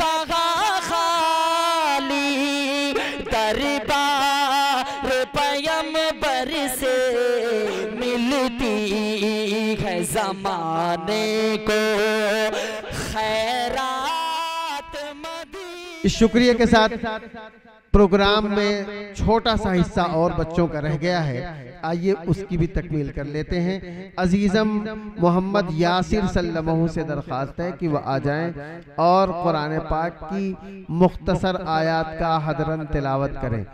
कहाँ खाली दरबार पैगंबर से मिलती है ज़माने को खैरात मदीना। इस शुक्रिया के साथ प्रोग्राम में छोटा सा हिस्सा और बच्चों का रह गया है, आइए उसकी भी तकमील कर लेते हैं। अजीज़म मोहम्मद यासिर सल्लल्लाहु से दरख्वास्त है कि वह आ जाएं और कुरान पाक की मुख्तसर आयात का हदरन तिलावत करें।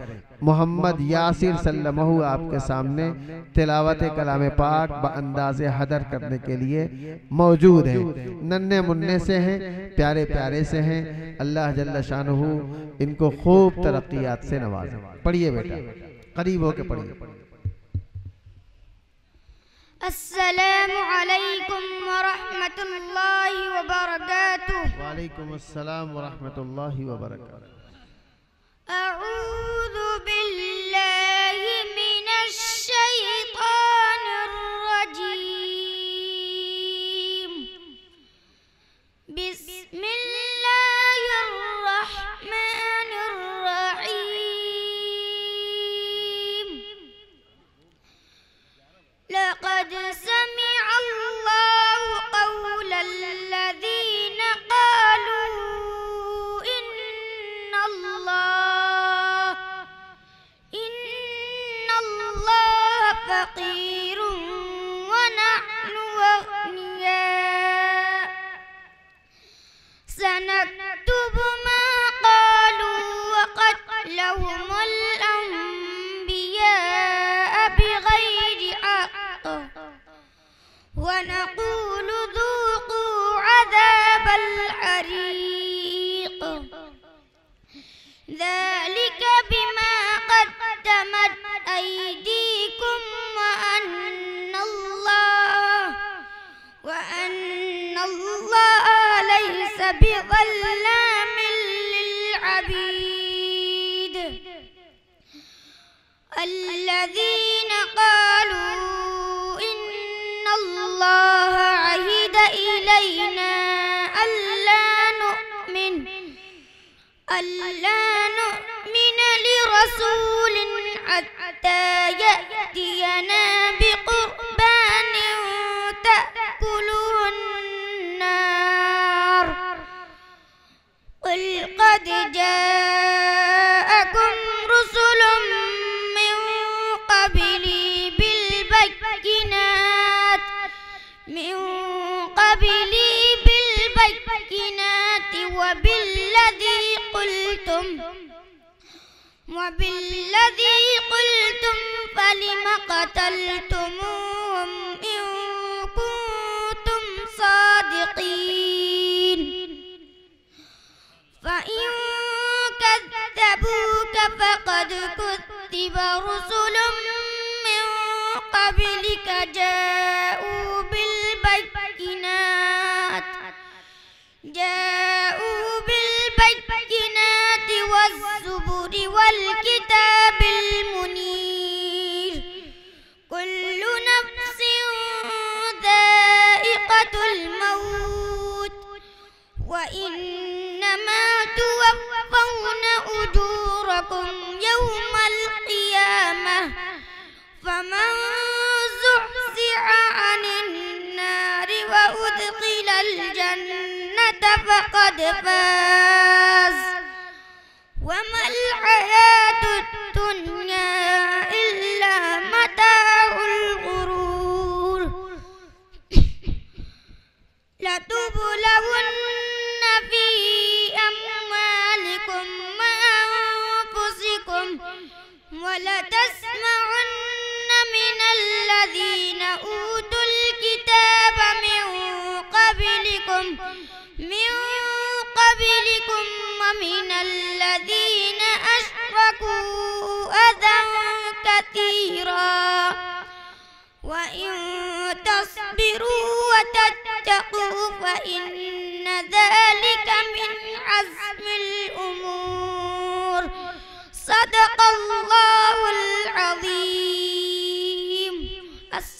मोहम्मद यासिर सल्लल्लाहु आपके सामने तिलावत कलाम पाक बअंदाज़े हदर करने के लिए मौजूद है। नन्हे मुन्ने से हैं, प्यारे प्यारे से हैं। अल्लाह जल्ल शानुहु इनको खूब तरक्कियात से नवाज़े। पढ़िए बेटा, करीब होके पढ़िए। अस्सलामु अलैकुम व रहमतुल्लाहि व बरकातुहू। वालेकुम अस्सलाम व रहमतुल्लाहि व बरकातुहू। अऊज़ु बिल्लाहि मिनश शैतानिर रजीम। बिस्मिल्लाहिर रहमानिर रहीम। लक़द समिअ अल्लाहु क़ौलल लज़ीना क़ालू इन्नल्लाह फ़क़ीरुन व नहनु अग़निया। सनक्तुबु मा क़ालू व क़त्लहुमुल अंबियाअ बिग़ैरि हक़्क़ व नक़ूलु ذूक़ू अज़ाबल हरीक़। ذلك بما قدمت أيديكم وأن الله ليس بظلام للعبيد. الذين قالوا إن الله عهد إلينا ألا نؤمن لرسول حتى يأتينا بقربان تأكله النار. قل قد جاءكم رسل من قبلي بالبينات وبالذي قلتم فلم قتلتموهم إن كنتم صادقين. فإن كذبوك فقد كذب رسل من قبلك جاءوا بالبينات والزبر والكتاب المنير. كل نفس ذائقة الموت وإنما توفون أجوركم يوم القيامة. فمن زحزح عن النار وأدخل الجنة فقد فاز وما الحياة الدنيا إلا متاع الغرور. لتبلون في أموالكم وأنفسكم ولتسمعن من الذين أوتوا الكتاب من قبلكم ومن الذين أشركوا أذى كثيرا وإن تصبروا وتتقوا فإن ذلك من عزم الأمور. صدق الله العظيم.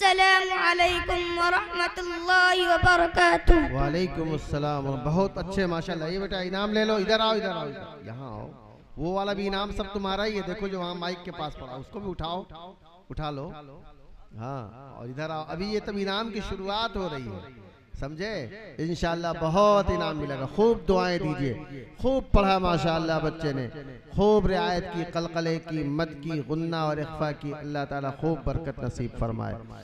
अस्सलामु अलैकुम व रहमतुल्लाहि व बरकातुहू। वालेकुम अस्सलाम। बहुत अच्छे माशाल्लाह। ये बेटा इनाम ले लो, इधर आओ, इधर आओ, यहाँ आओ। वो वाला भी इनाम सब तुम्हारा ही है, देखो जो वहाँ माइक के पास पड़ा, उसको भी उठाओ, उठा लो। हाँ, और इधर आओ। अभी ये तब इनाम की शुरुआत हो रही है, समझे। इंशाअल्लाह बहुत इनाम मिलेगा। खूब दुआएं दीजिए। खूब पढ़ा माशाअल्लाह बच्चे ने, खूब रियायत की, कलकले की, मद की, गुन्ना और इख्फा की। अल्लाह ताला खूब बरकत नसीब फरमाए।